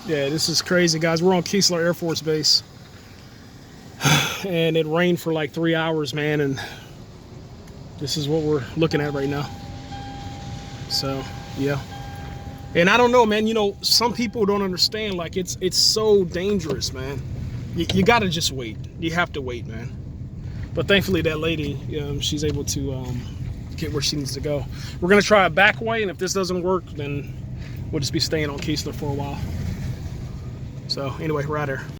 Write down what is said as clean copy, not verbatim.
Yeah, this is crazy, guys. We're on KEESLER Air Force Base. And it rained for like 3 hours, man. And this is what we're looking at right now. So, yeah. And I don't know, man. You know, some people don't understand. Like, it's so dangerous, man. You got to just wait. You have to wait, man. But thankfully, that lady, she's able to get where she needs to go. We're going to try a back way. And if this doesn't work, then we'll just be staying on KEESLER for a while. So anyway, we're out here.